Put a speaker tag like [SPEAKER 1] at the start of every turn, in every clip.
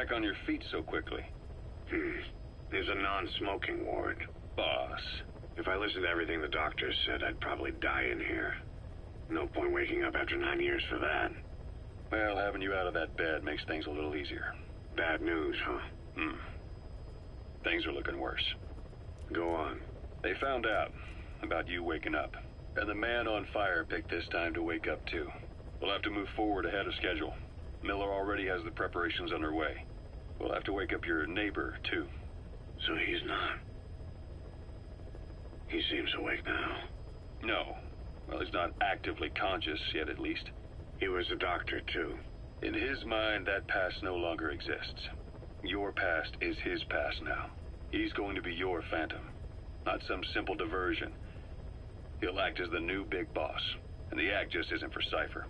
[SPEAKER 1] back on your feet so quickly?
[SPEAKER 2] There's a non-smoking ward.
[SPEAKER 1] Boss.
[SPEAKER 2] If I listened to everything the doctors said, I'd probably die in here. No point waking up after 9 years for that.
[SPEAKER 1] Well, having you out of that bed makes things a little easier.
[SPEAKER 2] Bad news, huh?
[SPEAKER 1] Things are looking worse.
[SPEAKER 2] Go on.
[SPEAKER 1] They found out about you waking up, and the man on fire picked this time to wake up too. We'll have to move forward ahead of schedule. Miller already has the preparations underway. We'll have to wake up your neighbor too.
[SPEAKER 2] So he's not. He seems awake now.
[SPEAKER 1] No. Well, he's not actively conscious yet, at least.
[SPEAKER 2] He was a doctor, too.
[SPEAKER 1] In his mind, that past no longer exists. Your past is his past now. He's going to be your phantom, not some simple diversion. He'll act as the new big boss, and the act just isn't for Cypher.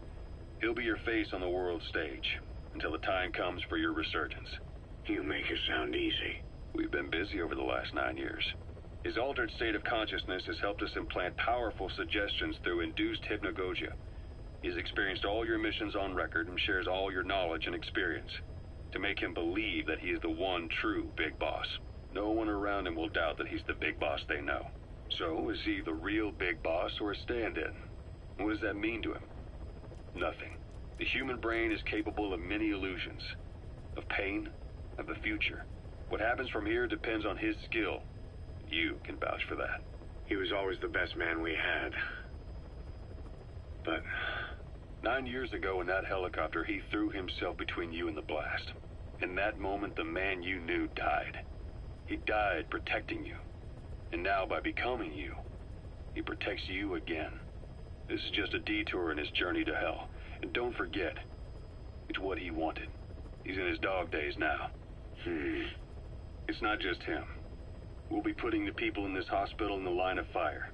[SPEAKER 1] He'll be your face on the world stage, until the time comes for your resurgence.
[SPEAKER 2] You make it sound easy.
[SPEAKER 1] We've been busy over the last 9 years. His altered state of consciousness has helped us implant powerful suggestions through induced hypnagogia. He's experienced all your missions on record and shares all your knowledge and experience to make him believe that he is the one true big boss. No one around him will doubt that he's the big boss they know. So, is he the real big boss or a stand-in? What does that mean to him? Nothing. The human brain is capable of many illusions. Of pain, of the future. What happens from here depends on his skill. You can vouch for that.
[SPEAKER 2] He was always the best man we had. But
[SPEAKER 1] 9 years ago in that helicopter, he threw himself between you and the blast. In that moment, the man you knew died. He died protecting you. And now, by becoming you, he protects you again. This is just a detour in his journey to hell. And don't forget, it's what he wanted. He's in his dog days now. It's not just him. We'll be putting the people in this hospital in the line of fire.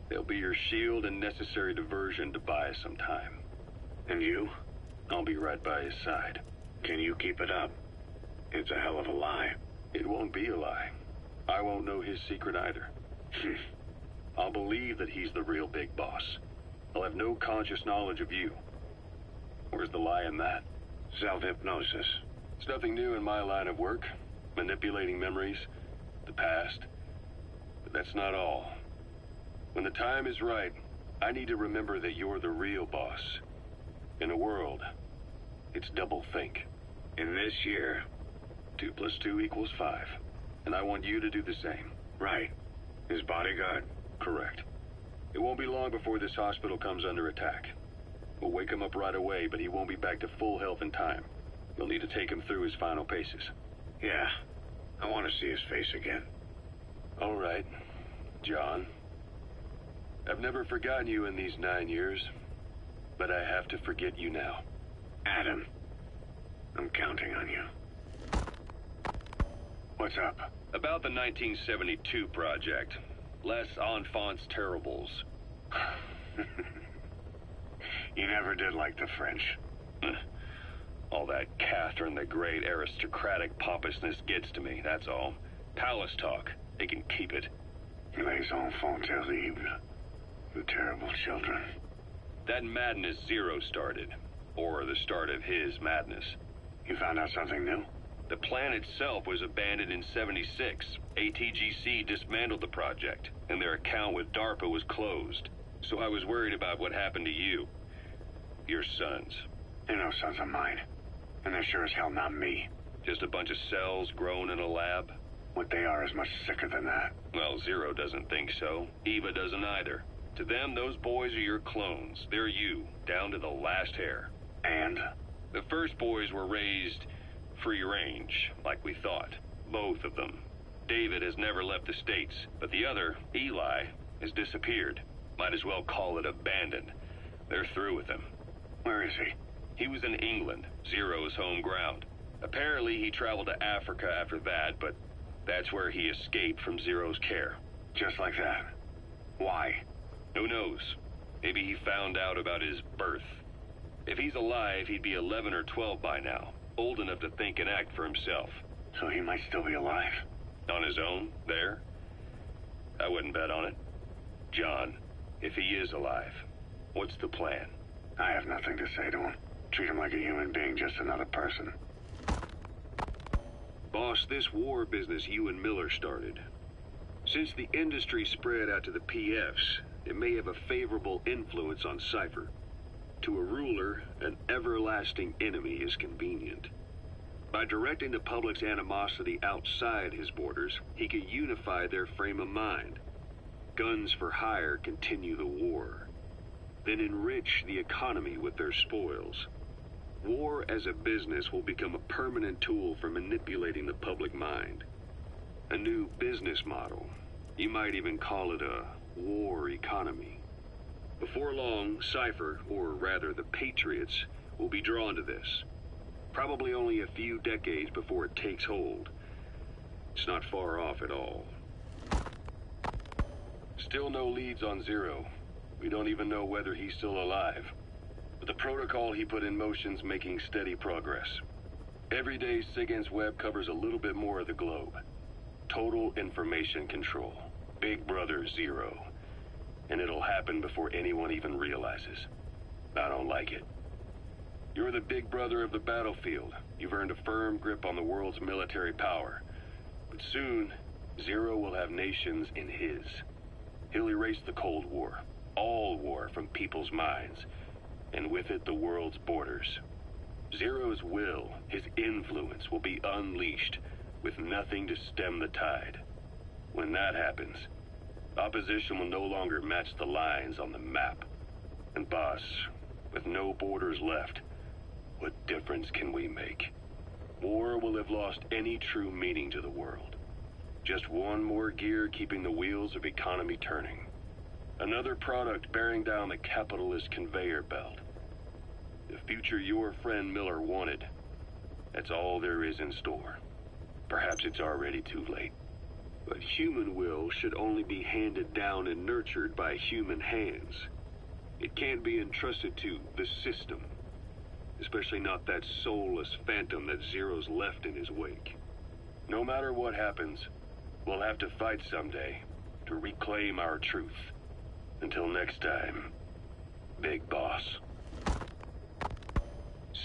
[SPEAKER 1] They'll be your shield and necessary diversion to buy us some time.
[SPEAKER 2] And you?
[SPEAKER 1] I'll be right by his side.
[SPEAKER 2] Can you keep it up? It's a hell of a lie.
[SPEAKER 1] It won't be a lie. I won't know his secret either. I'll believe that he's the real big boss. I'll have no conscious knowledge of you. Where's the lie in that?
[SPEAKER 2] Self-hypnosis.
[SPEAKER 1] It's nothing new in my line of work. Manipulating memories, the past. But that's not all. When the time is right, I need to remember that you're the real boss. In a world, it's double think.
[SPEAKER 2] In this year,
[SPEAKER 1] 2 + 2 = 5. And I want you to do the same.
[SPEAKER 2] Right. His bodyguard?
[SPEAKER 1] Correct. It won't be long before this hospital comes under attack. We'll wake him up right away, but he won't be back to full health in time. You'll need to take him through his final paces.
[SPEAKER 2] Yeah. I want to see his face again.
[SPEAKER 1] All right, John. I've never forgotten you in these 9 years, but I have to forget you now.
[SPEAKER 2] Adam, I'm counting on you. What's up?
[SPEAKER 1] About the 1972 project. Les Enfants Terribles.
[SPEAKER 2] You never did like the French.
[SPEAKER 1] All that Catherine the Great aristocratic pompousness gets to me, that's all. Palace talk. They can keep it.
[SPEAKER 2] Les enfants terribles. The terrible children.
[SPEAKER 1] That madness Zero started. Or the start of his madness.
[SPEAKER 2] You found out something new?
[SPEAKER 1] The plan itself was abandoned in '76. ATGC dismantled the project, and their account with DARPA was closed. So I was worried about what happened to you. Your sons.
[SPEAKER 2] They're no sons of mine. And they're sure as hell not me.
[SPEAKER 1] Just a bunch of cells grown in a lab?
[SPEAKER 2] What they are is much sicker than that.
[SPEAKER 1] Well, Zero doesn't think so. Eva doesn't either. To them, those boys are your clones. They're you, down to the last hair.
[SPEAKER 2] And?
[SPEAKER 1] The first boys were raised free range, like we thought. Both of them. David has never left the States, but the other, Eli, has disappeared. Might as well call it abandoned. They're through with him.
[SPEAKER 2] Where is he?
[SPEAKER 1] He was in England, Zero's home ground. Apparently he traveled to Africa after that, but that's where he escaped from Zero's care.
[SPEAKER 2] Just like that? Why?
[SPEAKER 1] Who knows? Maybe he found out about his birth. If he's alive, he'd be 11 or 12 by now, old enough to think and act for himself.
[SPEAKER 2] So he might still be alive?
[SPEAKER 1] On his own, there? I wouldn't bet on it. John, if he is alive, what's the plan?
[SPEAKER 2] I have nothing to say to him. Treat him like a human being, just another person.
[SPEAKER 1] Boss, this war business you and Miller started. Since the industry spread out to the PFs, it may have a favorable influence on Cypher. To a ruler, an everlasting enemy is convenient. By directing the public's animosity outside his borders, he could unify their frame of mind. Guns for hire continue the war, then enrich the economy with their spoils. War as a business will become a permanent tool for manipulating the public mind. A new business model. You might even call it a war economy. Before long, Cypher, or rather the Patriots, will be drawn to this. Probably only a few decades before it takes hold. It's not far off at all. Still no leads on Zero. We don't even know whether he's still alive. But the protocol he put in motion's making steady progress. Every day, SIGINT's web covers a little bit more of the globe. Total information control. Big Brother Zero. And it'll happen before anyone even realizes. I don't like it. You're the big brother of the battlefield. You've earned a firm grip on the world's military power. But soon, Zero will have nations in his. He'll erase the Cold War. All war from people's minds. And with it, the world's borders. Zero's will, his influence, will be unleashed, with nothing to stem the tide. When that happens, opposition will no longer match the lines on the map. And boss, with no borders left, what difference can we make? War will have lost any true meaning to the world. Just one more gear keeping the wheels of economy turning. Another product bearing down the capitalist conveyor belt. The future your friend Miller wanted. That's all there is in store. Perhaps it's already too late. But human will should only be handed down and nurtured by human hands. It can't be entrusted to the system. Especially not that soulless phantom that Zero's left in his wake. No matter what happens, we'll have to fight someday to reclaim our truth. Until next time, Big Boss.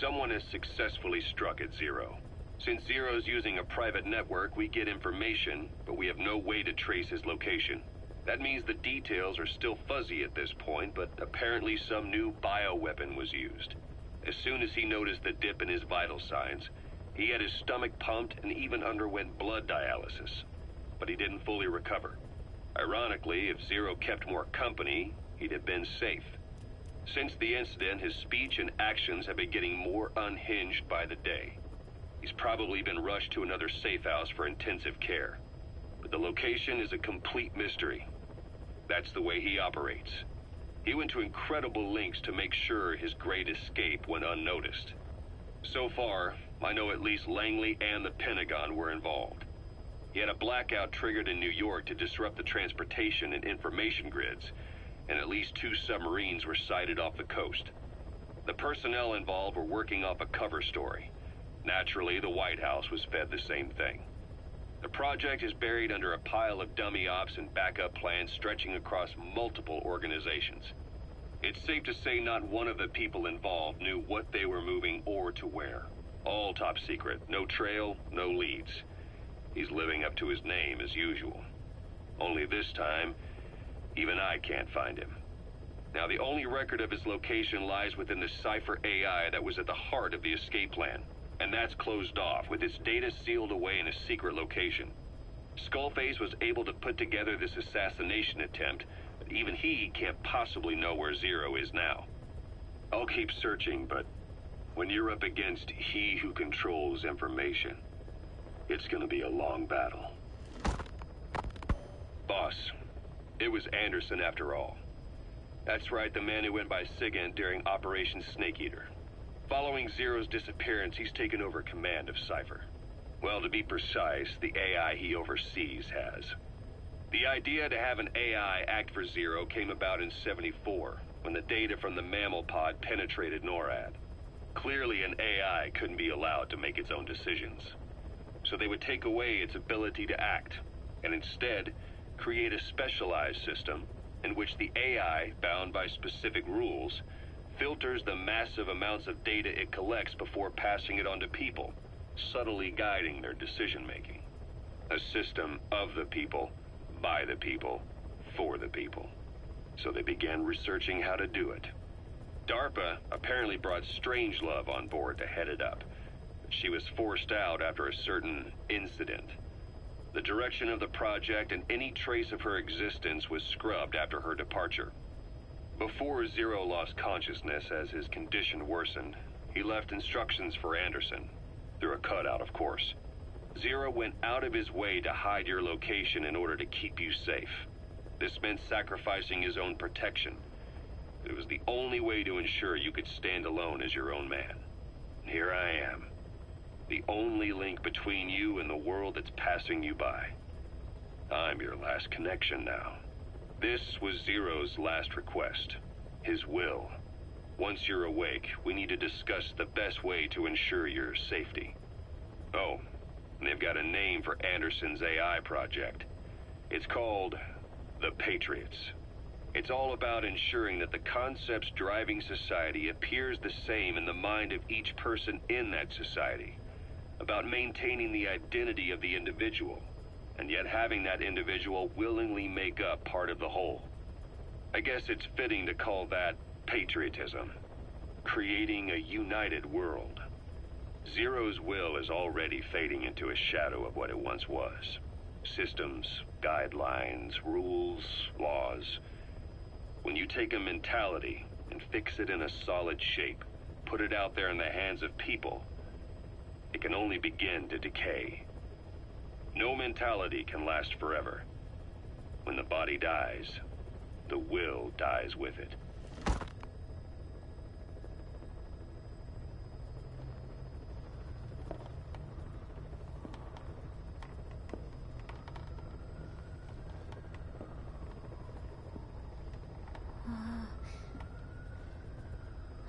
[SPEAKER 1] Someone has successfully struck at Zero. Since Zero's using a private network, we get information, but we have no way to trace his location. That means the details are still fuzzy at this point, but apparently some new bioweapon was used. As soon as he noticed the dip in his vital signs, he had his stomach pumped and even underwent blood dialysis. But he didn't fully recover. Ironically, if Zero kept more company, he'd have been safe. Since the incident, his speech and actions have been getting more unhinged by the day. He's probably been rushed to another safe house for intensive care. But the location is a complete mystery. That's the way he operates. He went to incredible lengths to make sure his great escape went unnoticed. So far, I know at least Langley and the Pentagon were involved. He had a blackout triggered in New York to disrupt the transportation and information grids, and at least 2 submarines were sighted off the coast. The personnel involved were working off a cover story. Naturally, the White House was fed the same thing. The project is buried under a pile of dummy ops and backup plans stretching across multiple organizations. It's safe to say not one of the people involved knew what they were moving or to where. All top secret, no trail, no leads. He's living up to his name as usual. Only this time, even I can't find him. Now, the only record of his location lies within the Cypher AI that was at the heart of the escape plan. And that's closed off, with its data sealed away in a secret location. Skullface was able to put together this assassination attempt, but even he can't possibly know where Zero is now. I'll keep searching, but when you're up against he who controls information, it's gonna be a long battle. Boss, it was Anderson after all. That's right, the man who went by SIGINT during Operation Snake Eater. Following Zero's disappearance, he's taken over command of Cypher. Well, to be precise, the AI he oversees has. The idea to have an AI act for Zero came about in '74, when the data from the mammal pod penetrated NORAD. Clearly, an AI couldn't be allowed to make its own decisions. So they would take away its ability to act, and instead, create a specialized system in which the AI, bound by specific rules, filters the massive amounts of data it collects before passing it on to people, subtly guiding their decision-making. A system of the people, by the people, for the people. So they began researching how to do it. DARPA apparently brought Strangelove on board to head it up. She was forced out after a certain incident. The direction of the project and any trace of her existence was scrubbed after her departure. Before Zero lost consciousness as his condition worsened, he left instructions for Anderson, through a cutout, of course. Zero went out of his way to hide your location in order to keep you safe. This meant sacrificing his own protection. It was the only way to ensure you could stand alone as your own man. Here I am, the only link between you and the world that's passing you by. I'm your last connection now. This was Zero's last request, his will. Once you're awake, we need to discuss the best way to ensure your safety. Oh, and they've got a name for Anderson's AI project. It's called the Patriots. It's all about ensuring that the concepts driving society appears the same in the mind of each person in that society. About maintaining the identity of the individual, and yet having that individual willingly make up part of the whole. I guess it's fitting to call that patriotism. Creating a united world. Zero's will is already fading into a shadow of what it once was. Systems, guidelines, rules, laws. When you take a mentality and fix it in a solid shape, put it out there in the hands of people, it can only begin to decay. No mentality can last forever. When the body dies, the will dies with it.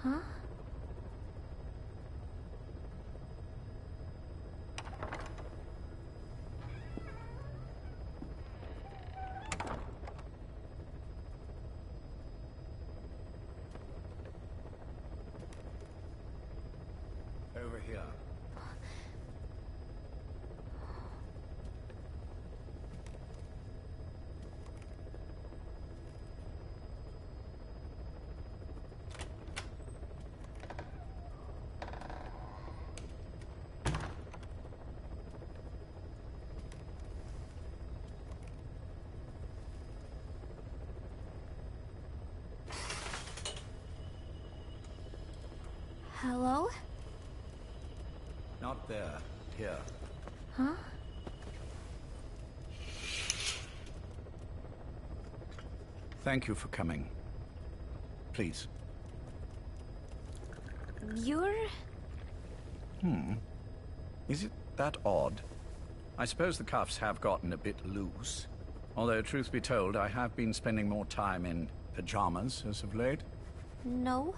[SPEAKER 3] Huh?
[SPEAKER 4] Over here.
[SPEAKER 3] Hello?
[SPEAKER 4] Not there. Here.
[SPEAKER 3] Huh?
[SPEAKER 4] Thank you for coming. Please.
[SPEAKER 3] You're...
[SPEAKER 4] Is it that odd? I suppose the cuffs have gotten a bit loose. Although, truth be told, I have been spending more time in pajamas as of late.
[SPEAKER 3] No,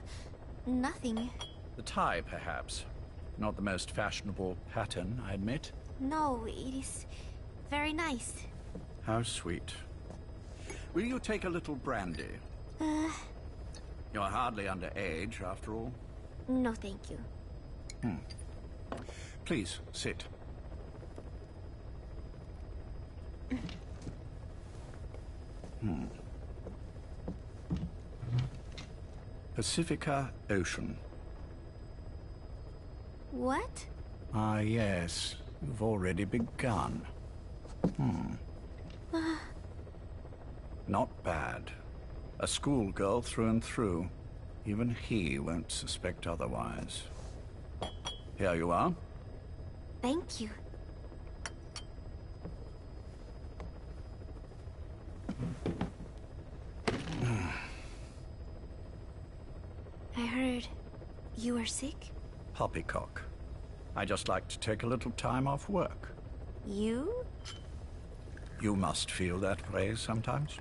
[SPEAKER 3] nothing.
[SPEAKER 4] The tie, perhaps. Not the most fashionable pattern, I admit.
[SPEAKER 3] No, it is very nice.
[SPEAKER 4] How sweet. Will you take a little brandy? You're hardly underage, after all.
[SPEAKER 3] No, thank you.
[SPEAKER 4] Please, sit. Pacifica Ocean.
[SPEAKER 3] What?
[SPEAKER 4] Ah, yes. You've already begun. Not bad. A schoolgirl through and through. Even he won't suspect otherwise. Here you are.
[SPEAKER 3] Thank you. I heard you were sick?
[SPEAKER 4] Poppycock. I just like to take a little time off work.
[SPEAKER 3] You?
[SPEAKER 4] You must feel that way sometimes.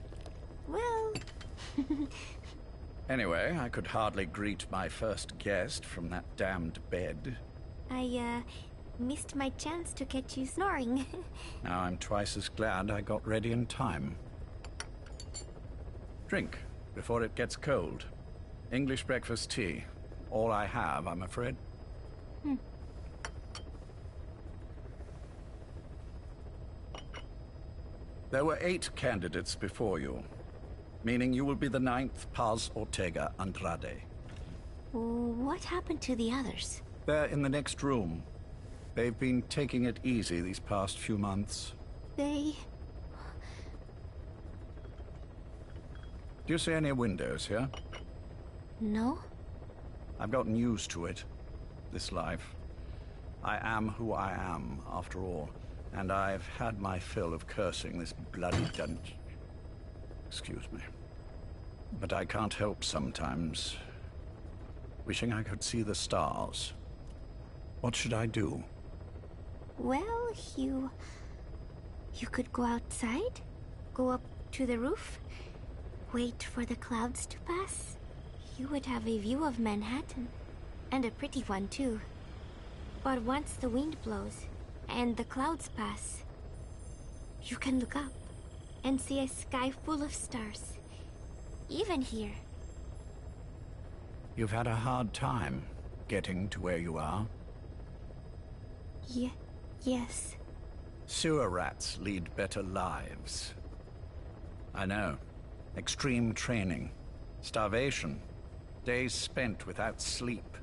[SPEAKER 3] Well...
[SPEAKER 4] Anyway, I could hardly greet my first guest from that damned bed.
[SPEAKER 3] I, missed my chance to catch you snoring.
[SPEAKER 4] Now I'm twice as glad I got ready in time. Drink, before it gets cold. English breakfast tea. All I have, I'm afraid. There were 8 candidates before you, meaning you will be the 9th Paz Ortega Andrade.
[SPEAKER 3] What happened to the others?
[SPEAKER 4] They're in the next room. They've been taking it easy these past few months.
[SPEAKER 3] They...
[SPEAKER 4] Do you see any windows here?
[SPEAKER 3] No?
[SPEAKER 4] I've gotten used to it. This life. I am who I am, after all. And I've had my fill of cursing this bloody dungeon. Excuse me. But I can't help sometimes wishing I could see the stars. What should I do?
[SPEAKER 3] Well, you could go outside, go up to the roof, wait for the clouds to pass. You would have a view of Manhattan, and a pretty one too. But once the wind blows, and the clouds pass, you can look up and see a sky full of stars, even here.
[SPEAKER 4] You've had a hard time getting to where you are.
[SPEAKER 3] Yes.
[SPEAKER 4] Sewer rats lead better lives. I know. Extreme training, starvation, days spent without sleep.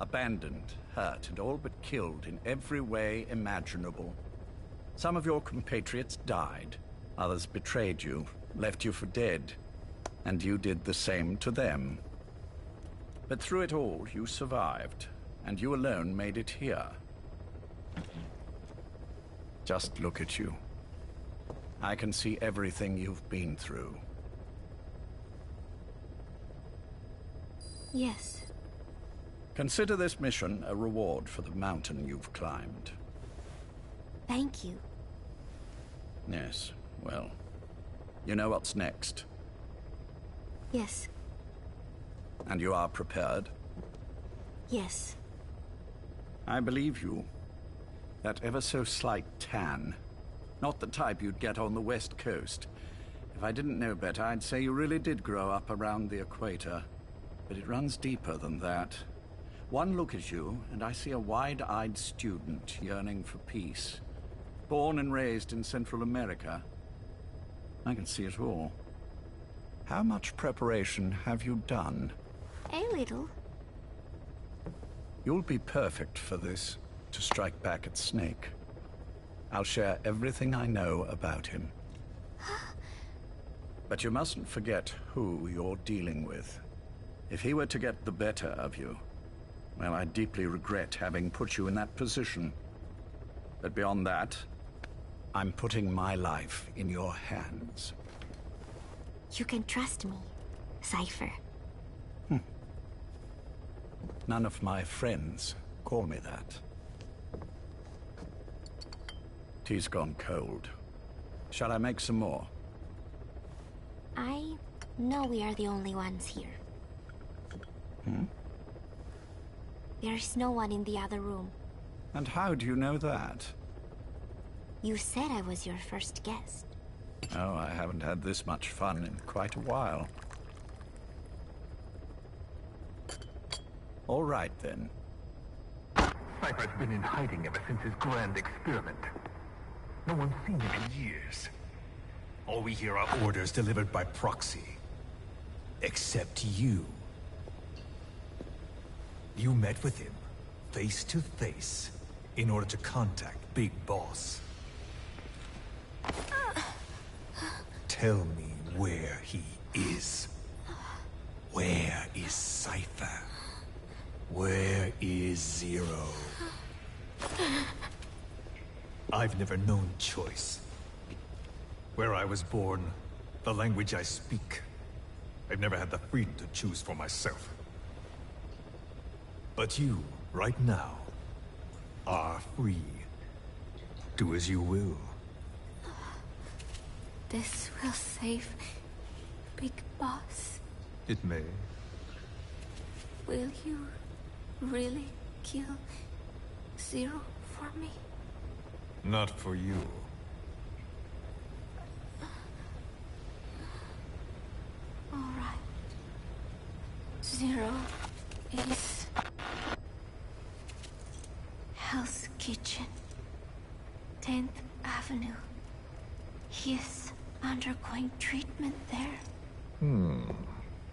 [SPEAKER 4] Abandoned, hurt, and all but killed in every way imaginable. Some of your compatriots died. Others betrayed you, left you for dead. And you did the same to them. But through it all, you survived. And you alone made it here. Just look at you. I can see everything you've been through.
[SPEAKER 3] Yes.
[SPEAKER 4] Consider this mission a reward for the mountain you've climbed.
[SPEAKER 3] Thank you.
[SPEAKER 4] Yes, well, you know what's next.
[SPEAKER 3] Yes.
[SPEAKER 4] And you are prepared?
[SPEAKER 3] Yes.
[SPEAKER 4] I believe you. That ever so slight tan. Not the type you'd get on the West Coast. If I didn't know better, I'd say you really did grow up around the equator. But it runs deeper than that. One look at you, and I see a wide-eyed student yearning for peace. Born and raised in Central America. I can see it all. How much preparation have you done?
[SPEAKER 3] A little.
[SPEAKER 4] You'll be perfect for this, to strike back at Snake. I'll share everything I know about him. But you mustn't forget who you're dealing with. If he were to get the better of you, well, I deeply regret having put you in that position. But beyond that, I'm putting my life in your hands.
[SPEAKER 3] You can trust me, Cypher.
[SPEAKER 4] None of my friends call me that. Tea's gone cold. Shall I make some more?
[SPEAKER 3] I know we are the only ones here. There's no one in the other room.
[SPEAKER 4] And how do you know that?
[SPEAKER 3] You said I was your first guest.
[SPEAKER 4] Oh, I haven't had this much fun in quite a while. All right, then.
[SPEAKER 5] Cypher's been in hiding ever since his grand experiment. No one's seen him in years.
[SPEAKER 6] All we hear are orders delivered by proxy. Except you. You met with him, face to face, in order to contact Big Boss. Tell me where he is. Where is Cypher? Where is Zero? I've never known choice. Where I was born, the language I speak, I've never had the freedom to choose for myself. But you, right now, are free. Do as you will.
[SPEAKER 3] This will save Big Boss.
[SPEAKER 6] It may.
[SPEAKER 3] Will you really kill Zero for me?
[SPEAKER 6] Not for you.
[SPEAKER 3] All right. Zero is Hell's Kitchen, 10th Avenue. He is undergoing treatment there.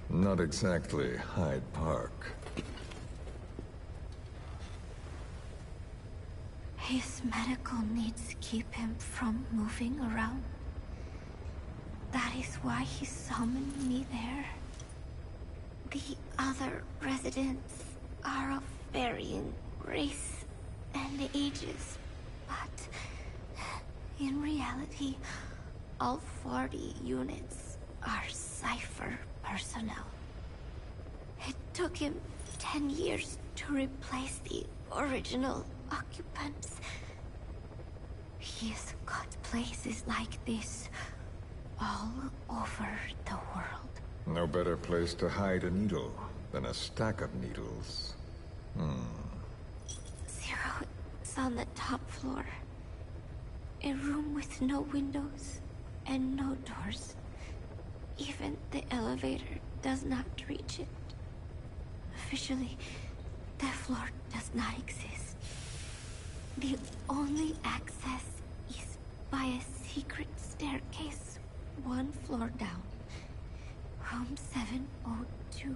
[SPEAKER 7] Not exactly Hyde Park.
[SPEAKER 3] His medical needs keep him from moving around. That is why he summoned me there. The other residents are of varying race and ages, but in reality, all 40 units are Cypher personnel. It took him 10 years to replace the original occupants. He's got places like this all over the world.
[SPEAKER 7] No better place to hide a needle than a stack of needles.
[SPEAKER 3] Zero is on the top floor. A room with no windows and no doors. Even the elevator does not reach it. Officially, the floor does not exist. The only access is by a secret staircase 1 floor down. Room 702.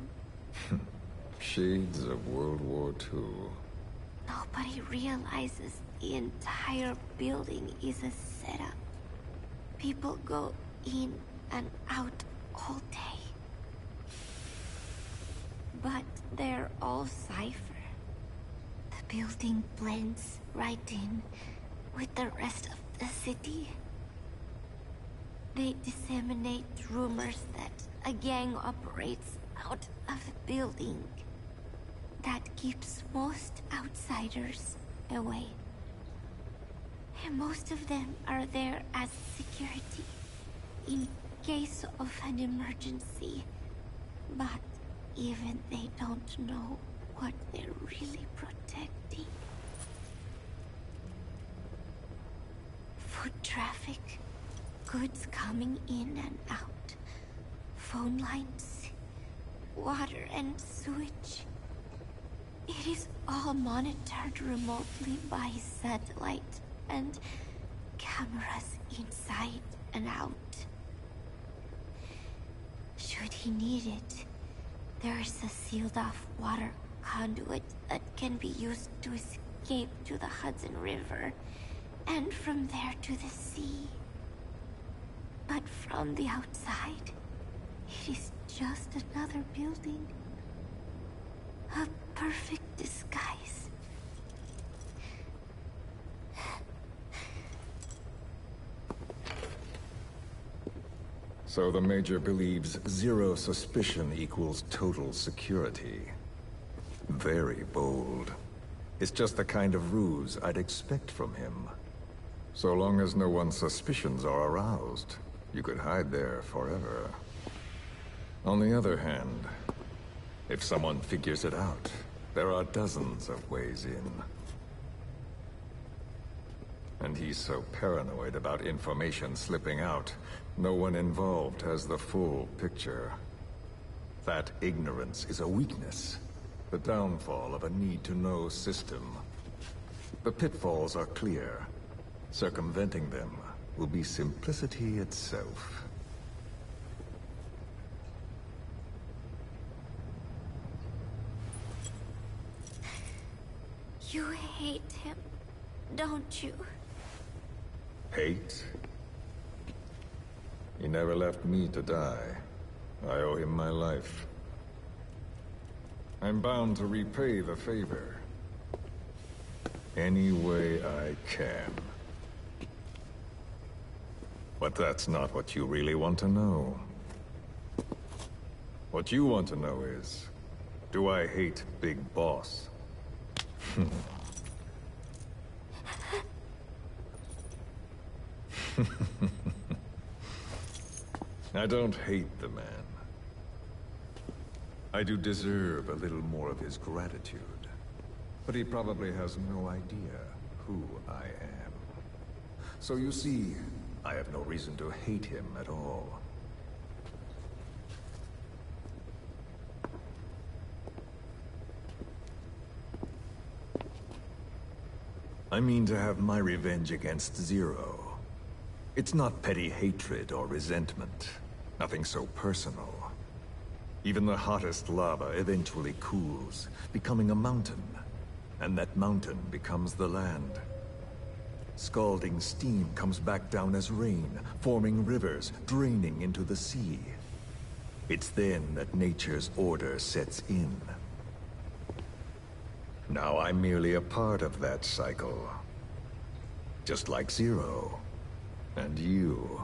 [SPEAKER 7] Shades of World War II.
[SPEAKER 3] Nobody realizes the entire building is a setup. People go in and out all day. But they're all Cypher. The building blends right in with the rest of the city. They disseminate rumors that a gang operates out of the building. That keeps most outsiders away. And most of them are there as security, in case of an emergency. But even they don't know what they're really protecting. Foot traffic, goods coming in and out, phone lines, water and sewage. It is all monitored remotely by satellite and cameras inside and out. Should he need it, there is a sealed-off water conduit that can be used to escape to the Hudson River, and from there to the sea. But from the outside, it is just another building. A perfect disguise.
[SPEAKER 7] So the Major believes zero suspicion equals total security. Very bold. It's just the kind of ruse I'd expect from him. So long as no one's suspicions are aroused, you could hide there forever. On the other hand, if someone figures it out, there are dozens of ways in. And he's so paranoid about information slipping out, no one involved has the full picture. That ignorance is a weakness, the downfall of a need-to-know system. The pitfalls are clear. Circumventing them will be simplicity itself.
[SPEAKER 3] You hate him, don't you?
[SPEAKER 7] Hate? He never left me to die. I owe him my life. I'm bound to repay the favor. Any way I can. But that's not what you really want to know. What you want to know is, do I hate Big Boss? I don't hate the man. I do deserve a little more of his gratitude. But he probably has no idea who I am. So you see, I have no reason to hate him at all. I mean to have my revenge against Zero. It's not petty hatred or resentment. Nothing so personal. Even the hottest lava eventually cools, becoming a mountain. And that mountain becomes the land. Scalding steam comes back down as rain, forming rivers, draining into the sea. It's then that nature's order sets in. Now I'm merely a part of that cycle. Just like Zero. And you.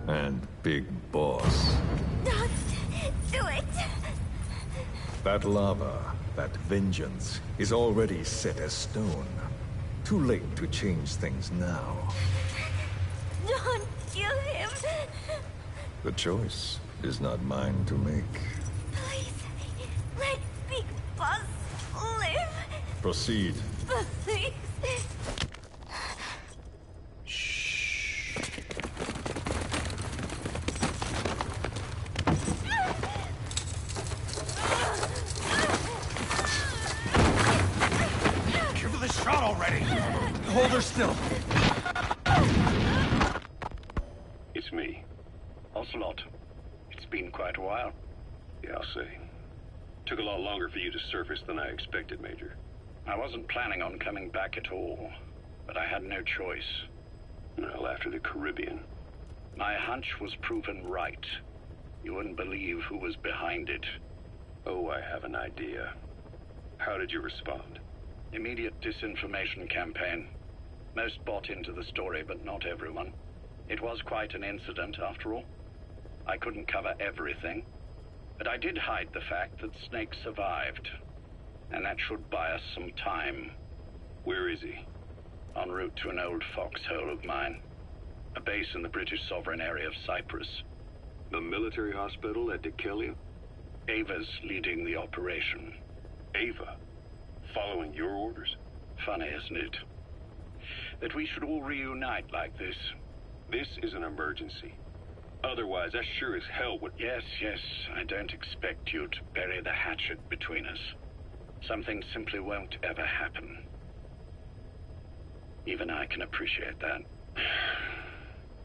[SPEAKER 7] And Big Boss.
[SPEAKER 3] Don't do it!
[SPEAKER 7] That lava, that vengeance, is already set as stone. Too late to change things now.
[SPEAKER 3] Don't kill him!
[SPEAKER 7] The choice is not mine to make.
[SPEAKER 3] Please, let Big Boss live!
[SPEAKER 7] Proceed.
[SPEAKER 3] Please!
[SPEAKER 6] Give her the shot already! Hold her still!
[SPEAKER 1] It's me.
[SPEAKER 2] Ocelot. It's been quite a while.
[SPEAKER 1] Yeah, I'll say. Took a lot longer for you to surface than I expected, Major.
[SPEAKER 2] I wasn't planning on coming back at all, but I had no choice.
[SPEAKER 1] Well, after the Caribbean.
[SPEAKER 2] My hunch was proven right. You wouldn't believe who was behind it.
[SPEAKER 1] Oh, I have an idea. How did you respond?
[SPEAKER 2] Immediate disinformation campaign. Most bought into the story, but not everyone. It was quite an incident, after all. I couldn't cover everything, but I did hide the fact that Snake survived. And that should buy us some time.
[SPEAKER 1] Where is he?
[SPEAKER 2] En route to an old foxhole of mine. A base in the British sovereign area of Cyprus.
[SPEAKER 1] The military hospital at Dikelia?
[SPEAKER 2] Ava's leading the operation.
[SPEAKER 1] Ava? Following your orders?
[SPEAKER 2] Funny, isn't it? That we should all reunite like this.
[SPEAKER 1] This is an emergency. Otherwise, I sure as hell would...
[SPEAKER 2] Yes, I don't expect you to bury the hatchet between us. Something simply won't ever happen. Even I can appreciate that.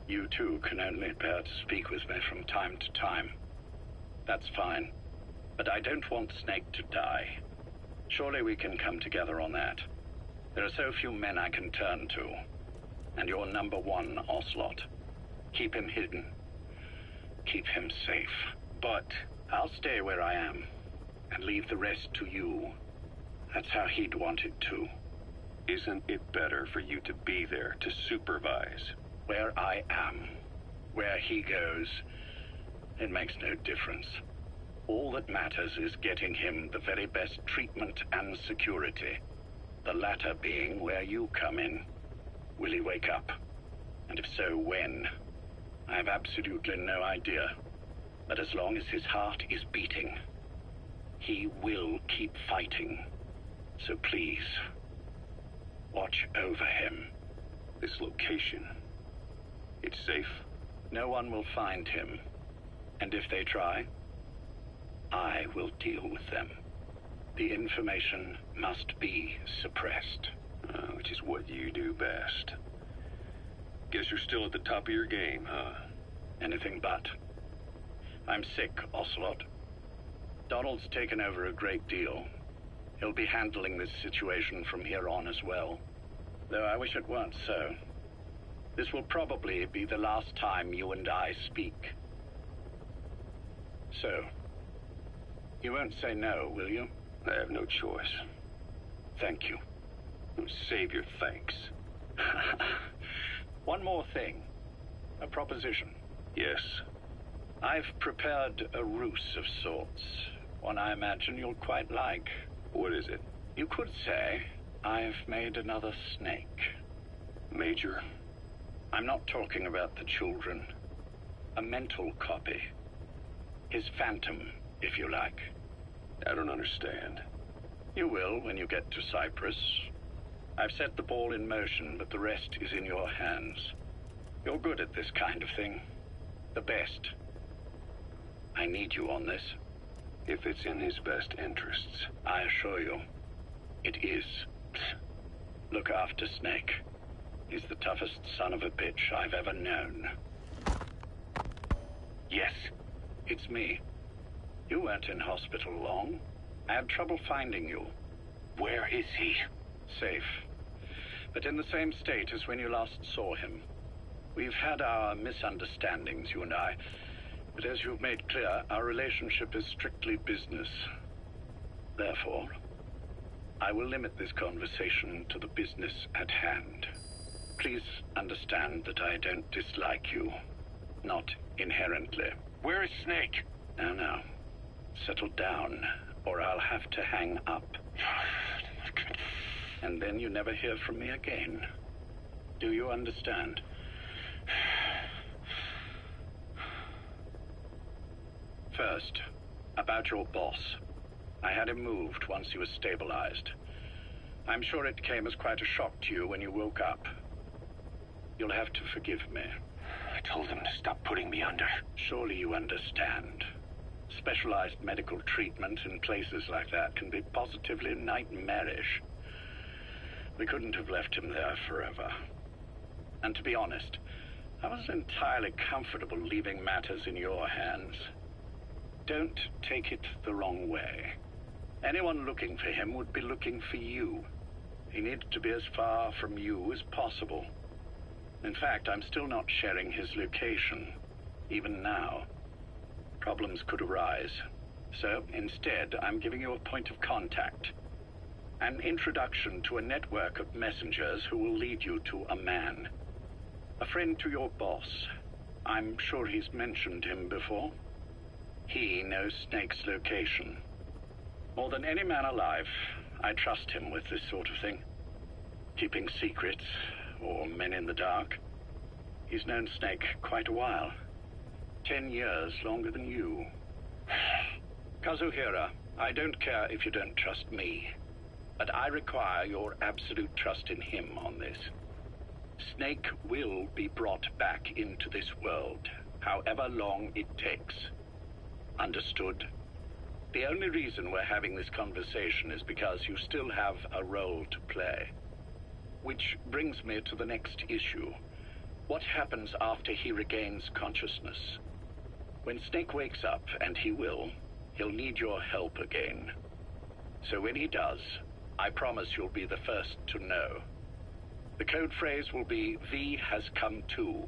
[SPEAKER 2] You too can only bear to speak with me from time to time. That's fine. But I don't want Snake to die. Surely we can come together on that. There are so few men I can turn to. And you're number one, Ocelot. Keep him hidden. Keep him safe. But I'll stay where I am. And leave the rest to you. That's how he'd want it too.
[SPEAKER 1] Isn't it better for you to be there to supervise?
[SPEAKER 2] Where I am, where he goes, it makes no difference. All that matters is getting him the very best treatment and security. The latter being where you come in. Will he wake up? And if so, when? I have absolutely no idea. But as long as his heart is beating, he will keep fighting. So please, watch over him.
[SPEAKER 1] This location, it's safe?
[SPEAKER 2] No one will find him. And if they try, I will deal with them. The information must be suppressed.
[SPEAKER 1] Which is what you do best. Guess you're still at the top of your game, huh?
[SPEAKER 2] Anything but. I'm sick, Ocelot. Donald's taken over a great deal. He'll be handling this situation from here on as well. Though I wish it weren't so. This will probably be the last time you and I speak. So, you won't say no, will you?
[SPEAKER 1] I have no choice.
[SPEAKER 2] Thank you.
[SPEAKER 1] Save your thanks.
[SPEAKER 2] One more thing. A proposition.
[SPEAKER 1] Yes.
[SPEAKER 2] I've prepared a ruse of sorts. One I imagine you'll quite like.
[SPEAKER 1] What is it?
[SPEAKER 2] You could say I've made another Snake.
[SPEAKER 1] Major?
[SPEAKER 2] I'm not talking about the children. A mental copy. His phantom, if you like.
[SPEAKER 1] I don't understand.
[SPEAKER 2] You will when you get to Cyprus. I've set the ball in motion, but the rest is in your hands. You're good at this kind of thing. The best. I need you on this.
[SPEAKER 1] If it's in his best interests.
[SPEAKER 2] I assure you, it is. Look after Snake. He's the toughest son of a bitch I've ever known.
[SPEAKER 1] Yes.
[SPEAKER 2] It's me. You weren't in hospital long. I had trouble finding you.
[SPEAKER 1] Where is he?
[SPEAKER 2] Safe. But in the same state as when you last saw him. We've had our misunderstandings, you and I. But as you've made clear, our relationship is strictly business. Therefore, I will limit this conversation to the business at hand. Please understand that I don't dislike you. Not inherently.
[SPEAKER 1] Where is Snake?
[SPEAKER 2] Now. Settle down, or I'll have to hang up. And then you never hear from me again. Do you understand? First, about your boss. I had him moved once he was stabilized. I'm sure it came as quite a shock to you when you woke up. You'll have to forgive me.
[SPEAKER 1] I told him to stop putting me under.
[SPEAKER 2] Surely you understand. Specialized medical treatment in places like that can be positively nightmarish. We couldn't have left him there forever. And to be honest, I wasn't entirely comfortable leaving matters in your hands. Don't take it the wrong way. Anyone looking for him would be looking for you. He needed to be as far from you as possible. In fact, I'm still not sharing his location, even now. Problems could arise. So, instead, I'm giving you a point of contact. An introduction to a network of messengers who will lead you to a man. A friend to your boss. I'm sure he's mentioned him before. He knows Snake's location. More than any man alive, I trust him with this sort of thing. Keeping secrets, or men in the dark. He's known Snake quite a while. 10 years longer than you. Kazuhira, I don't care if you don't trust me, but I require your absolute trust in him on this. Snake will be brought back into this world, however long it takes. Understood? The only reason we're having this conversation is because you still have a role to play. Which brings me to the next issue. What happens after he regains consciousness? When Snake wakes up, and he will, he'll need your help again. So when he does, I promise you'll be the first to know. The code phrase will be, V has come to.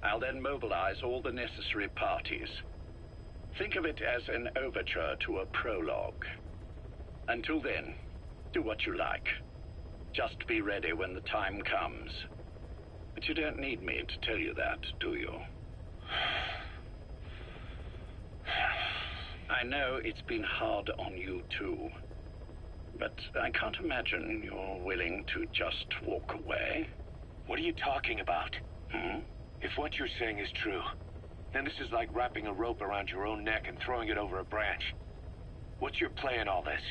[SPEAKER 2] I'll then mobilize all the necessary parties. Think of it as an overture to a prologue. Until then, do what you like. Just be ready when the time comes. But you don't need me to tell you that, do you? I know it's been hard on you too. But I can't imagine you're willing to just walk away.
[SPEAKER 1] What are you talking about? If what you're saying is true, then this is like wrapping a rope around your own neck and throwing it over a branch. What's your play in all this?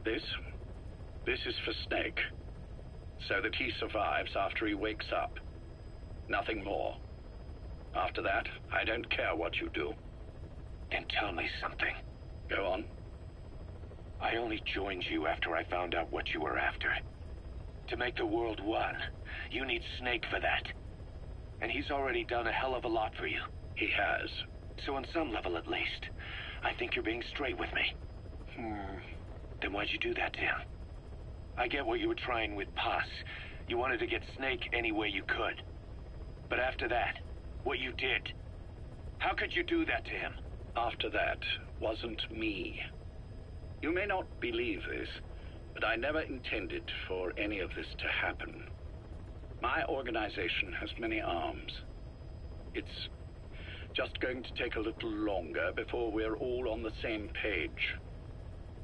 [SPEAKER 2] This is for Snake. So that he survives after he wakes up. Nothing more. After that, I don't care what you do.
[SPEAKER 1] Then tell me something.
[SPEAKER 2] Go on.
[SPEAKER 1] I only joined you after I found out what you were after. To make the world one, you need Snake for that. And he's already done a hell of a lot for you.
[SPEAKER 2] He has.
[SPEAKER 1] So on some level at least, I think you're being straight with me. Then why'd you do that to him? I get what you were trying with Paz. You wanted to get Snake any way you could. But after that, what you did, how could you do that to him?
[SPEAKER 2] After that wasn't me. You may not believe this, but I never intended for any of this to happen. My organization has many arms. It's just going to take a little longer before we're all on the same page.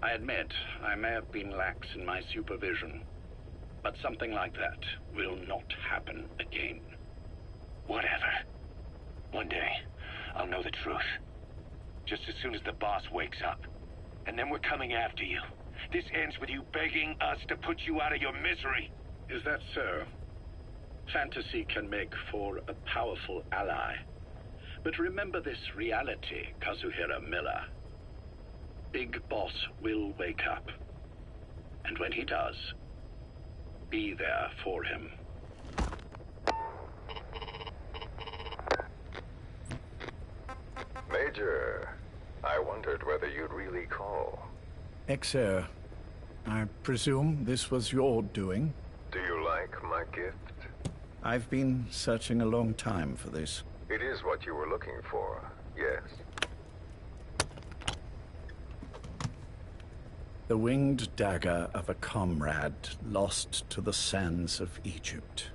[SPEAKER 2] I admit I may have been lax in my supervision, but something like that will not happen again.
[SPEAKER 1] Whatever. One day, I'll know the truth. Just as soon as the boss wakes up. And then we're coming after you. This ends with you begging us to put you out of your misery.
[SPEAKER 2] Is that so? Fantasy can make for a powerful ally. But remember this reality, Kazuhira Miller. Big Boss will wake up. And when he does, be there for him.
[SPEAKER 7] Major, I wondered whether you'd really call.
[SPEAKER 4] Exer, I presume this was your doing?
[SPEAKER 7] Do you like my gift?
[SPEAKER 4] I've been searching a long time for this.
[SPEAKER 7] It is what you were looking for, yes.
[SPEAKER 4] The winged dagger of a comrade lost to the sands of Egypt.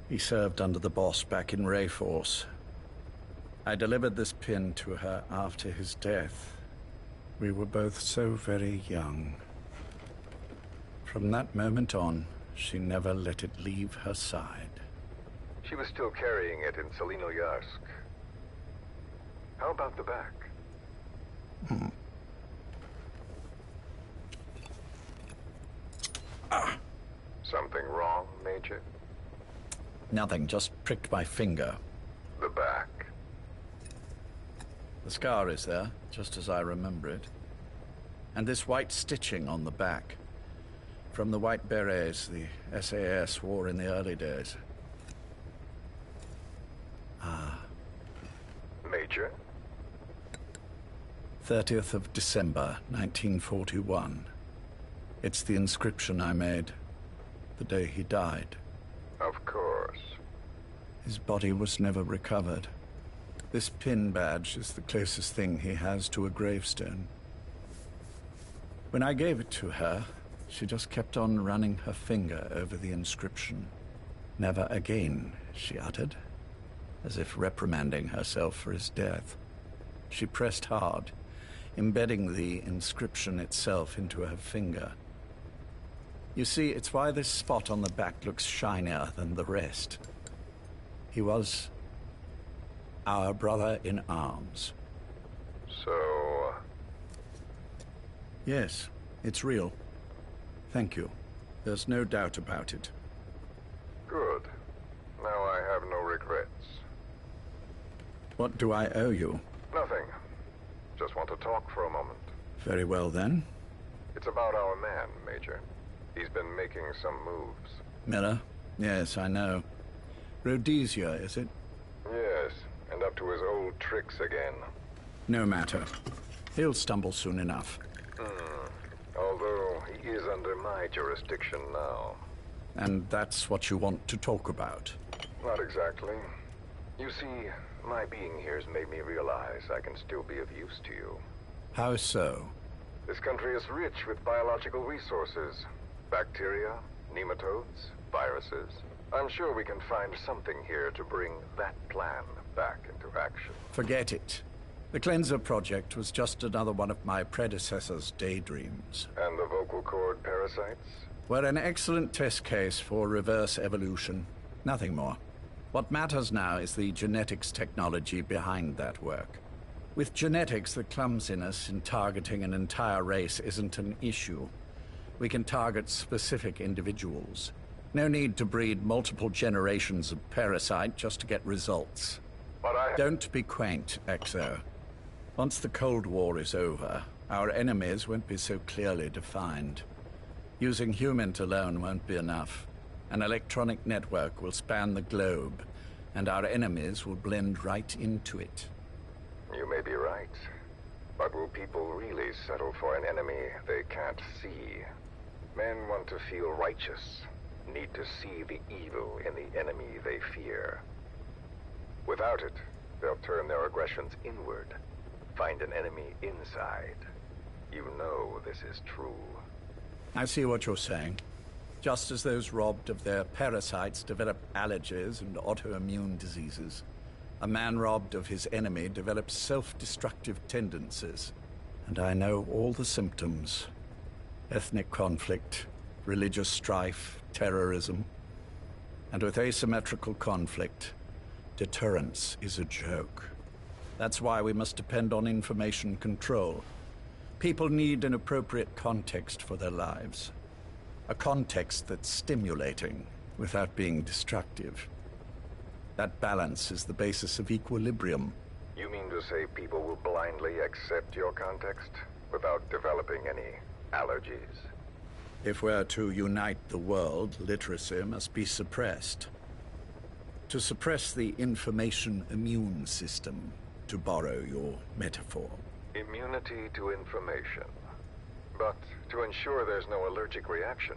[SPEAKER 4] He served under the boss back in Rayforce. I delivered this pin to her after his death. We were both so very young. From that moment on, she never let it leave her side.
[SPEAKER 7] She was still carrying it in Selinoyarsk. How about the back? Something wrong, Major?
[SPEAKER 4] Nothing, just pricked my finger.
[SPEAKER 7] The back.
[SPEAKER 4] The scar is there, just as I remember it. And this white stitching on the back. From the white berets the SAS wore in the early days.
[SPEAKER 7] Major?
[SPEAKER 4] 30th of December, 1941. It's the inscription I made the day he died.
[SPEAKER 7] Of course.
[SPEAKER 4] His body was never recovered. This pin badge is the closest thing he has to a gravestone. When I gave it to her, she just kept on running her finger over the inscription. Never again, she uttered, as if reprimanding herself for his death. She pressed hard, embedding the inscription itself into her finger. You see, it's why this spot on the back looks shinier than the rest. He was our brother in arms.
[SPEAKER 7] So...
[SPEAKER 4] Yes, it's real. Thank you. There's no doubt about it.
[SPEAKER 7] Good. Now I have no regrets.
[SPEAKER 4] What do I owe you?
[SPEAKER 7] Nothing. Just want to talk for a moment.
[SPEAKER 4] Very well, then.
[SPEAKER 7] It's about our man, Major. He's been making some moves.
[SPEAKER 4] Miller? Yes, I know. Rhodesia, is it?
[SPEAKER 7] Yes, and up to his old tricks again.
[SPEAKER 4] No matter. He'll stumble soon enough.
[SPEAKER 7] Although he is under my jurisdiction now.
[SPEAKER 4] And that's what you want to talk about?
[SPEAKER 7] Not exactly. You see, my being here's made me realize I can still be of use to you.
[SPEAKER 4] How so?
[SPEAKER 7] This country is rich with biological resources. Bacteria, nematodes, viruses. I'm sure we can find something here to bring that plan back into action.
[SPEAKER 4] Forget it. The Cleanser Project was just another one of my predecessor's daydreams.
[SPEAKER 7] And the vocal cord parasites?
[SPEAKER 4] We're an excellent test case for reverse evolution. Nothing more. What matters now is the genetics technology behind that work. With genetics, the clumsiness in targeting an entire race isn't an issue. We can target specific individuals. No need to breed multiple generations of parasite just to get results.
[SPEAKER 7] But
[SPEAKER 4] Don't be quaint, Exo. Once the Cold War is over, our enemies won't be so clearly defined. Using humans alone won't be enough. An electronic network will span the globe, and our enemies will blend right into it.
[SPEAKER 7] You may be right. But will people really settle for an enemy they can't see? Men want to feel righteous, need to see the evil in the enemy they fear. Without it, they'll turn their aggressions inward, find an enemy inside. You know this is true.
[SPEAKER 4] I see what you're saying. Just as those robbed of their parasites develop allergies and autoimmune diseases, a man robbed of his enemy develops self-destructive tendencies. And I know all the symptoms. Ethnic conflict, religious strife, terrorism. And with asymmetrical conflict, deterrence is a joke. That's why we must depend on information control. People need an appropriate context for their lives. A context that's stimulating without being destructive. That balance is the basis of equilibrium.
[SPEAKER 7] You mean to say people will blindly accept your context without developing any allergies?
[SPEAKER 4] If we're to unite the world, literacy must be suppressed. To suppress the information immune system, to borrow your metaphor.
[SPEAKER 7] Immunity to information. But to ensure there's no allergic reaction,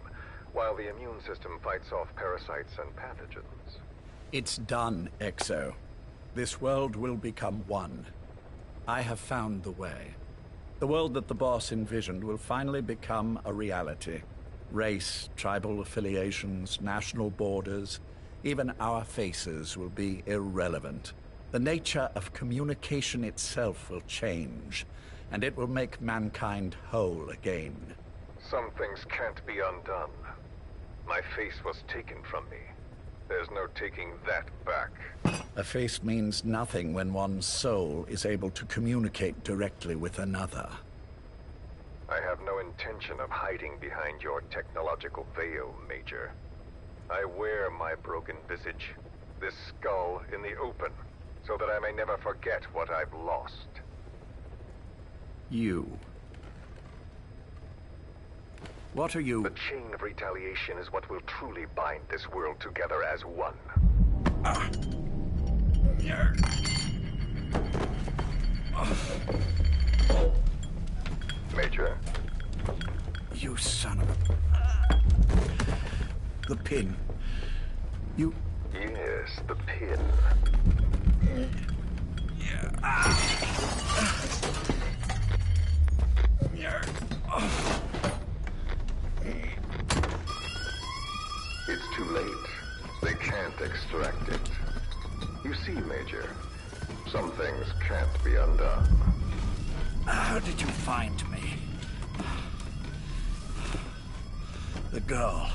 [SPEAKER 7] while the immune system fights off parasites and pathogens.
[SPEAKER 4] It's done, Exo. This world will become one. I have found the way. The world that the boss envisioned will finally become a reality. Race, tribal affiliations, national borders, even our faces will be irrelevant. The nature of communication itself will change, and it will make mankind whole again.
[SPEAKER 7] Some things can't be undone. My face was taken from me. There's no taking that back.
[SPEAKER 4] A face means nothing when one's soul is able to communicate directly with another.
[SPEAKER 7] I have no intention of hiding behind your technological veil, Major. I wear my broken visage, this skull, in the open, so that I may never forget what I've lost.
[SPEAKER 4] You. What are you?
[SPEAKER 7] The chain of retaliation is what will truly bind this world together as one. Major.
[SPEAKER 4] You son of a... The pin. You...
[SPEAKER 7] Yes, the pin. It's too late. They can't extract it. You see, Major, some things can't be undone.
[SPEAKER 4] How did you find me? The girl.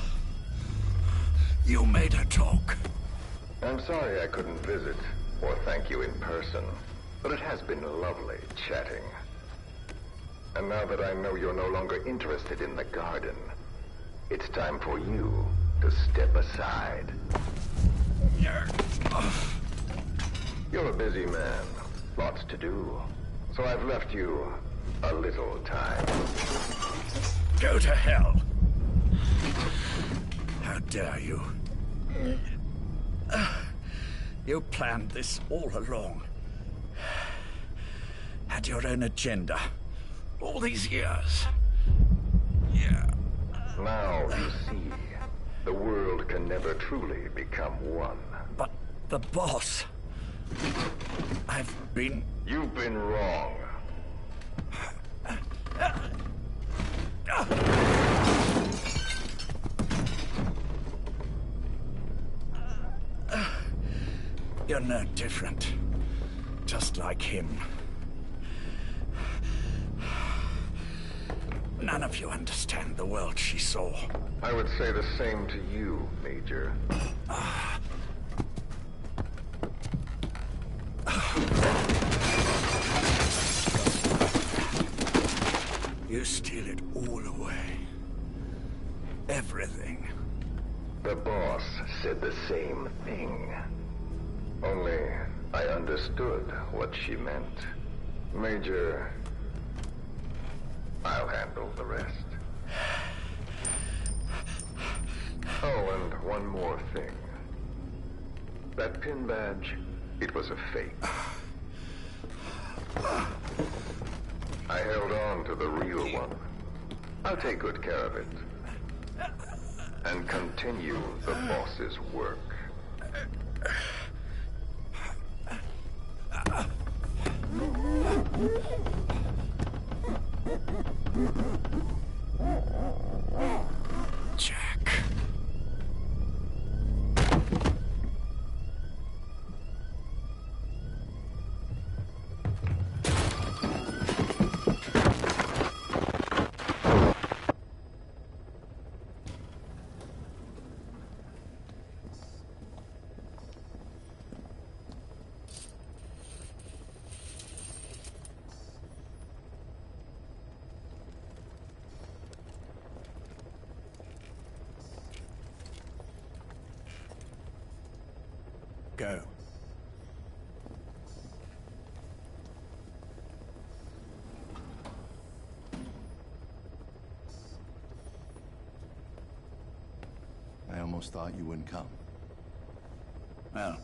[SPEAKER 4] You made her talk.
[SPEAKER 7] I'm sorry I couldn't visit or thank you in person, but it has been lovely chatting. And now that I know you're no longer interested in the garden, it's time for you to step aside. You're a busy man, lots to do, so I've left you a little time.
[SPEAKER 4] Go to hell! How dare you? You planned this all along. Had your own agenda. All these years. Yeah.
[SPEAKER 7] Now you see, the world can never truly become one.
[SPEAKER 4] But the boss...
[SPEAKER 7] You've been wrong.
[SPEAKER 4] You're no different. Just like him. None of you understand the world she saw.
[SPEAKER 7] I would say the same to you, Major.
[SPEAKER 4] You steal it all away. Everything.
[SPEAKER 7] The boss said the same thing. Only, I understood what she meant. Major, I'll handle the rest. Oh, and one more thing. That pin badge, it was a fake. I held on to the real one. I'll take good care of it. And continue the boss's work.
[SPEAKER 4] Jack. Go.
[SPEAKER 8] almost thought you wouldn't come.
[SPEAKER 4] Well,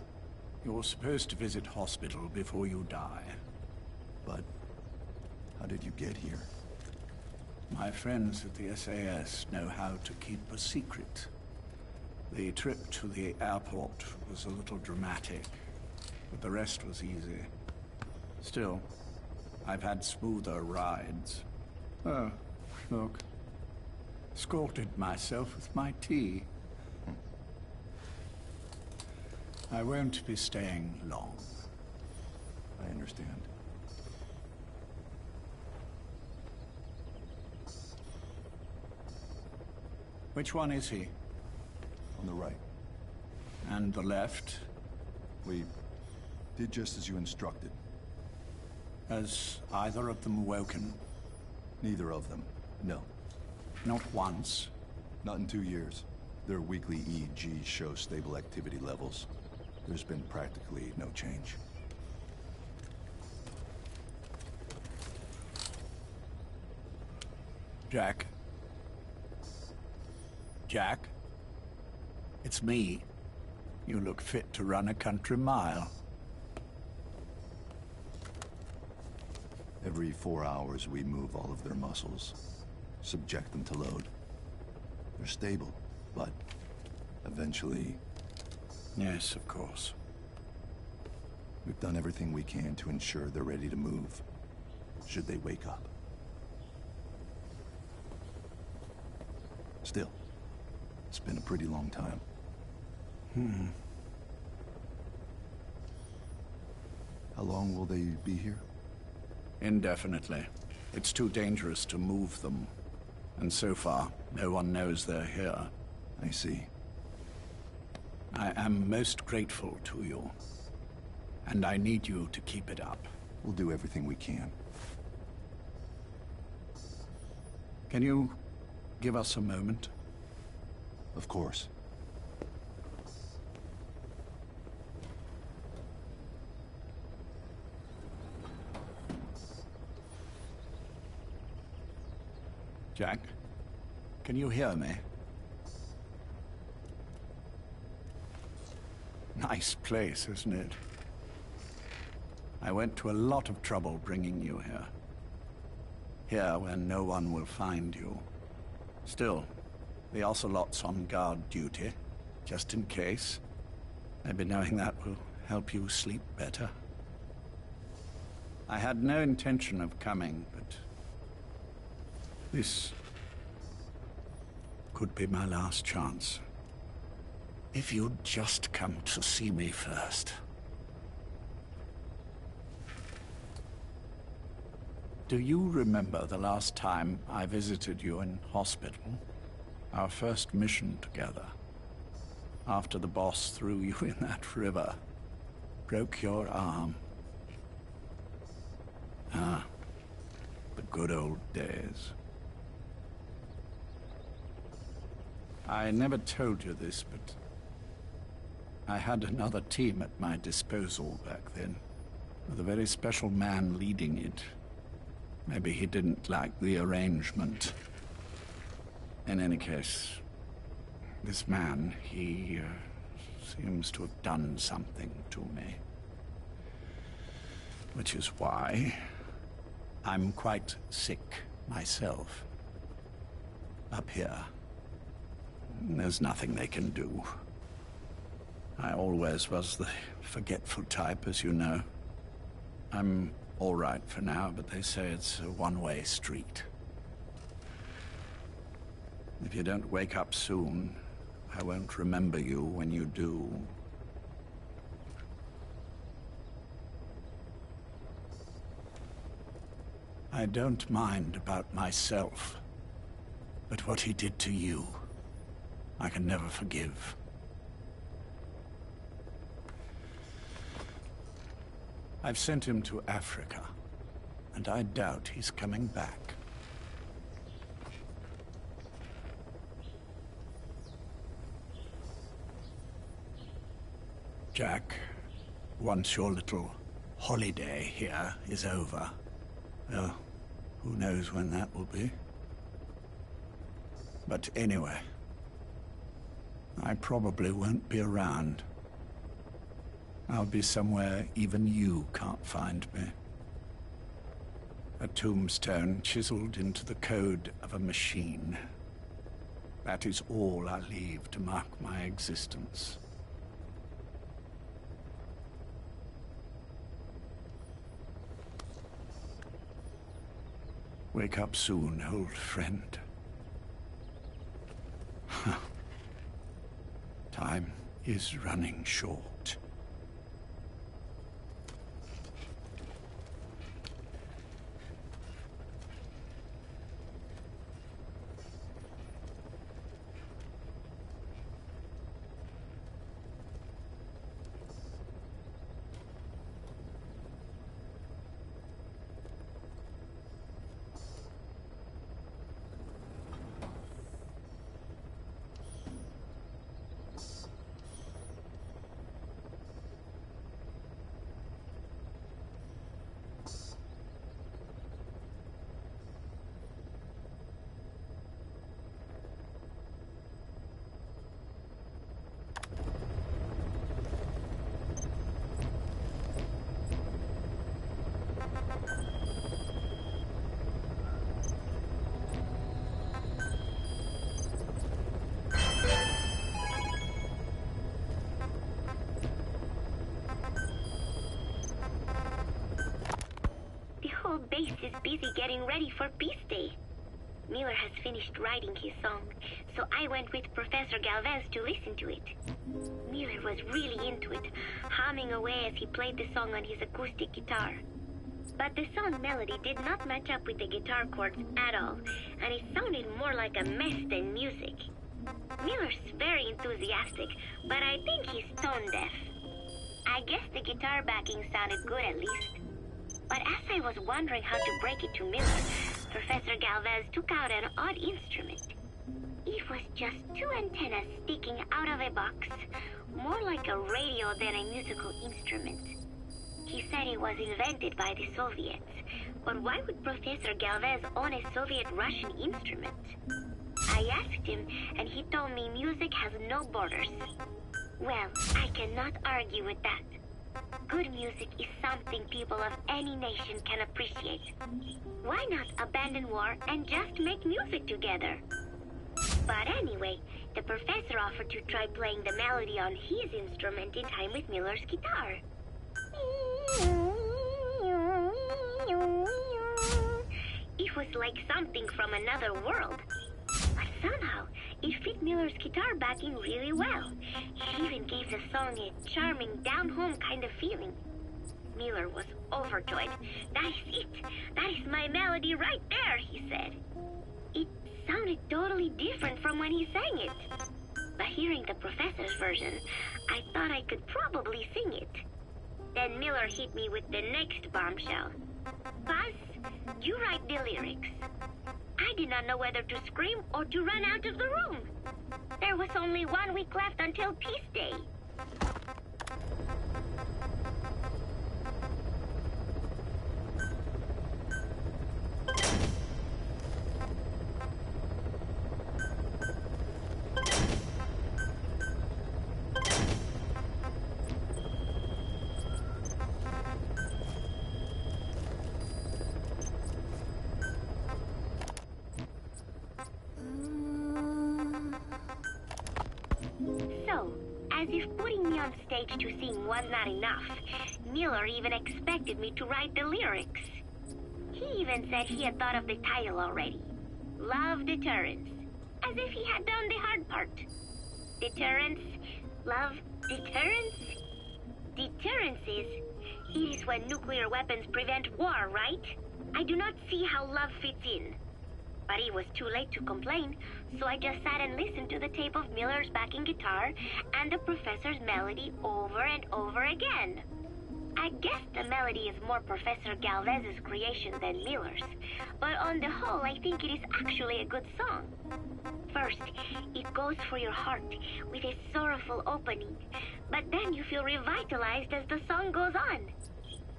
[SPEAKER 4] you're supposed to visit hospital before you die.
[SPEAKER 8] But how did you get here?
[SPEAKER 4] My friends at the SAS know how to keep a secret. The trip to the airport was a little dramatic, but the rest was easy. Still, I've had smoother rides. Oh, look. Escorted myself with my tea. I won't be staying long.
[SPEAKER 8] I understand.
[SPEAKER 4] Which one is he?
[SPEAKER 8] On the right.
[SPEAKER 4] And the left?
[SPEAKER 8] We did just as you instructed.
[SPEAKER 4] Has either of them woken?
[SPEAKER 8] Neither of them. No.
[SPEAKER 4] Not once.
[SPEAKER 8] Not in 2 years. Their weekly EEGs show stable activity levels. There's been practically no change.
[SPEAKER 4] Jack? Jack? It's me. You look fit to run a country mile.
[SPEAKER 8] Every 4 hours, we move all of their muscles. Subject them to load. They're stable, but eventually...
[SPEAKER 4] Yes, of course.
[SPEAKER 8] We've done everything we can to ensure they're ready to move, should they wake up. Still, it's been a pretty long time. How long will they be here?
[SPEAKER 4] Indefinitely. It's too dangerous to move them. And so far, no one knows they're here.
[SPEAKER 8] I see.
[SPEAKER 4] I am most grateful to you. And I need you to keep it up.
[SPEAKER 8] We'll do everything we can.
[SPEAKER 4] Can you give us a moment?
[SPEAKER 8] Of course.
[SPEAKER 4] Jack, can you hear me? Nice place, isn't it? I went to a lot of trouble bringing you here. Here, where no one will find you. Still, the Ocelot's on guard duty, just in case. Maybe knowing that will help you sleep better. I had no intention of coming, but this could be my last chance. If you'd just come to see me first. Do you remember the last time I visited you in hospital? Our first mission together. After the boss threw you in that river. Broke your arm. Ah, the good old days. I never told you this, but I had another team at my disposal back then, with a very special man leading it. Maybe he didn't like the arrangement. In any case, this man, he seems to have done something to me. Which is why I'm quite sick myself. Up here. There's nothing they can do. I always was the forgetful type, as you know. I'm all right for now, but they say it's a one-way street. If you don't wake up soon, I won't remember you when you do. I don't mind about myself, but what he did to you, I can never forgive. I've sent him to Africa, and I doubt he's coming back. Jack, once your little holiday here is over, well, who knows when that will be? But anyway, I probably won't be around. I'll be somewhere even you can't find me. A tombstone chiseled into the code of a machine. That is all I leave to mark my existence. Wake up soon, old friend. Time is running short.
[SPEAKER 9] Base is busy getting ready for Peace Day. Miller has finished writing his song, so I went with Professor Galvez to listen to it. Miller was really into it, humming away as he played the song on his acoustic guitar. But the song melody did not match up with the guitar chords at all, and it sounded more like a mess than music. Miller's very enthusiastic, but I think he's tone deaf. I guess the guitar backing sounded good at least. But as I was wondering how to break it to Miller, Professor Galvez took out an odd instrument. It was just two antennas sticking out of a box, more like a radio than a musical instrument. He said it was invented by the Soviets, but why would Professor Galvez own a Soviet-Russian instrument? I asked him, and he told me music has no borders. Well, I cannot argue with that. Good music is something people of any nation can appreciate. Why not abandon war and just make music together? But anyway, the professor offered to try playing the melody on his instrument in time with Miller's guitar. It was like something from another world. But somehow, it fit Miller's guitar backing really well. It even gave the song a charming, down-home kind of feeling. Miller was overjoyed. That is it. That is my melody right there, he said. It sounded totally different from when he sang it. But hearing the professor's version, I thought I could probably sing it. Then Miller hit me with the next bombshell. Buzz, you write the lyrics. I did not know whether to scream or to run out of the room. There was only 1 week left until Peace Day. So, as if putting me on stage to sing was not enough, Miller even expected me to write the lyrics. He even said he had thought of the title already. Love Deterrence. As if he had done the hard part. Deterrence, love, deterrence? Deterrence it is when nuclear weapons prevent war, right? I do not see how love fits in. But it was too late to complain, so I just sat and listened to the tape of Miller's backing guitar and the professor's melody over and over again. I guess the melody is more Professor Galvez's creation than Miller's, but on the whole, I think it is actually a good song. First, it goes for your heart with a sorrowful opening, but then you feel revitalized as the song goes on.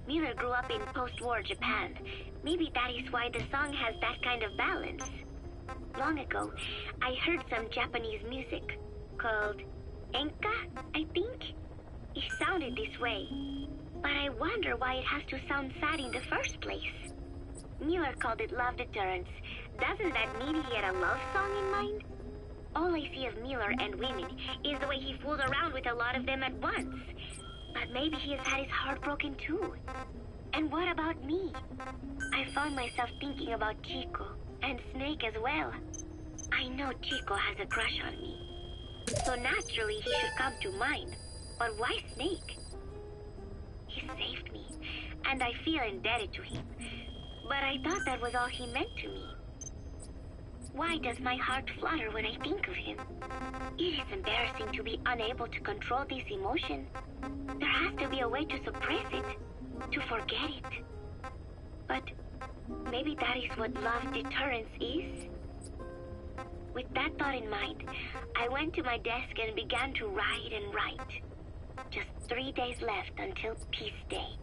[SPEAKER 9] Miller grew up in post-war Japan. Maybe that is why the song has that kind of balance. Long ago, I heard some Japanese music. called Enka, I think. It sounded this way. But I wonder why it has to sound sad in the first place. Miller called it love deterrence. Doesn't that mean he had a love song in mind? All I see of Miller and women is the way he fools around with a lot of them at once. But maybe he has had his heart broken too. And what about me? I found myself thinking about Chico, and Snake as well. I know Chico has a crush on me. So naturally he should come to mind. But why Snake? He saved me, and I feel indebted to him. But I thought that was all he meant to me. Why does my heart flutter when I think of him? It is embarrassing to be unable to control this emotion. There has to be a way to suppress it, to forget it. But maybe that is what love deterrence is? With that thought in mind, I went to my desk and began to write and write. Just 3 days left until Peace Day.